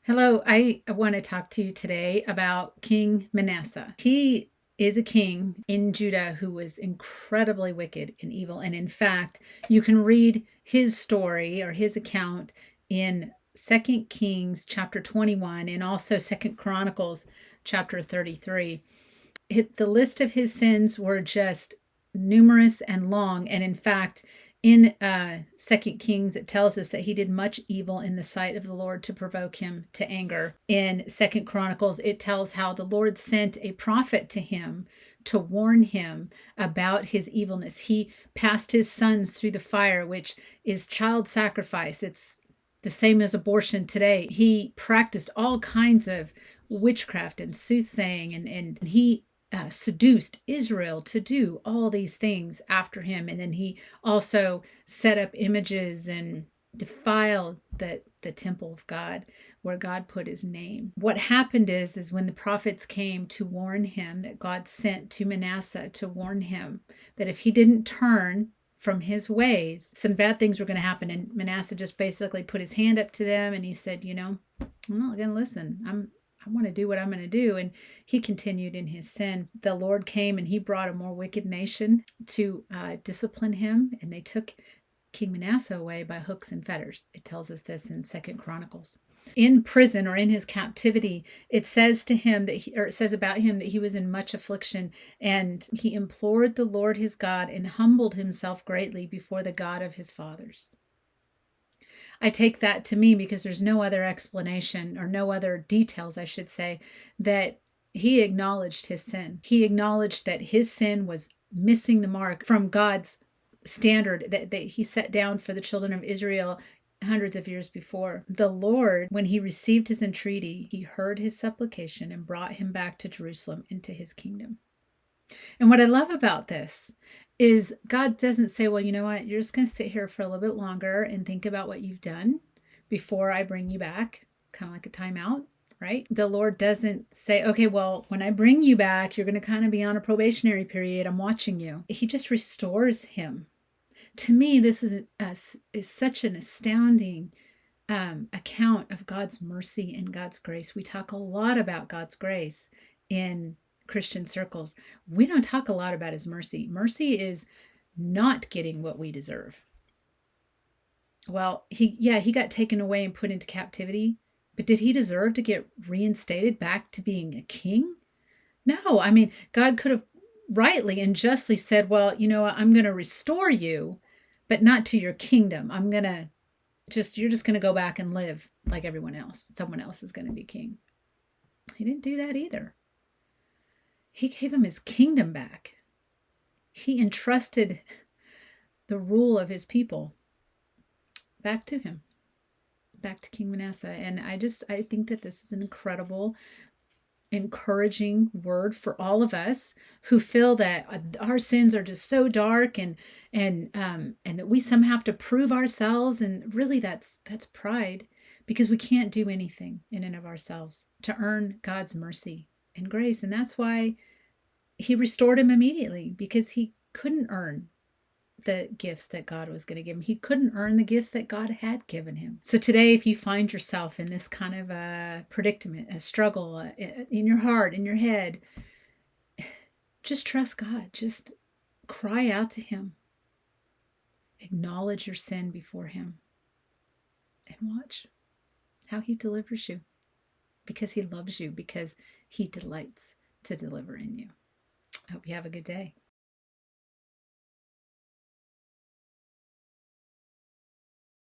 Hello, I want to talk to you today about King Manasseh. He is a king in Judah who was incredibly wicked and evil. And in fact, you can read his story or his account in Second Kings chapter 21 and also Second Chronicles chapter 33. The list of his sins were just numerous and long. And in fact, in Second Kings, it tells us that he did much evil in the sight of the Lord to provoke him to anger. In Second Chronicles, it tells how the Lord sent a prophet to him to warn him about his evilness. He passed his sons through the fire, which is child sacrifice. It's the same as abortion today. He practiced all kinds of witchcraft and soothsaying, and he seduced Israel to do all these things after him. And then he also set up images and defiled the temple of God where God put his name. What happened is when the prophets came to warn him, that God sent to Manasseh to warn him that if he didn't turn from his ways, some bad things were going to happen. And Manasseh just basically put his hand up to them and he said, I'm not going to listen. I want to do what I'm going to do. And he continued in his sin. The Lord came and he brought a more wicked nation to discipline him. And they took King Manasseh away by hooks and fetters. It tells us this in Second Chronicles. In prison or in his captivity, it says to him it says about him that he was in much affliction, and he implored the Lord his God and humbled himself greatly before the God of his fathers. I take that to mean, because there's no other explanation or no other details, I should say, that he acknowledged his sin. He acknowledged that his sin was missing the mark from God's standard that he set down for the children of Israel hundreds of years before. The Lord, when he received his entreaty, he heard his supplication and brought him back to Jerusalem into his kingdom. And what I love about this is God doesn't say, well, you know what, you're just going to sit here for a little bit longer and think about what you've done before I bring you back, kind of like a timeout, right? The Lord doesn't say, okay, well, when I bring you back, you're going to kind of be on a probationary period. I'm watching you. He just restores him. To me, this is such an astounding account of God's mercy and God's grace. We talk a lot about God's grace in Christian circles. We don't talk a lot about his mercy. Mercy is not getting what we deserve. Well, he got taken away and put into captivity, but did he deserve to get reinstated back to being a king? No. I mean, God could have rightly and justly said, well, I'm going to restore you, but not to your kingdom. You're just going to go back and live like everyone else. Someone else is going to be king. He didn't do that either. He gave him his kingdom back. He entrusted the rule of his people back to him, back to King Manasseh. And I think that this is an incredible, encouraging word for all of us who feel that our sins are just so dark and that we somehow have to prove ourselves. And really that's pride, because we can't do anything in and of ourselves to earn God's mercy and grace. And that's why he restored him immediately, because he couldn't earn the gifts that God was going to give him. He couldn't earn the gifts that God had given him. So today, if you find yourself in this kind of a predicament, a struggle in your heart, in your head, just trust God. Just cry out to him. Acknowledge your sin before him and watch how he delivers you, because he loves you, because he delights to deliver in you. I hope you have a good day.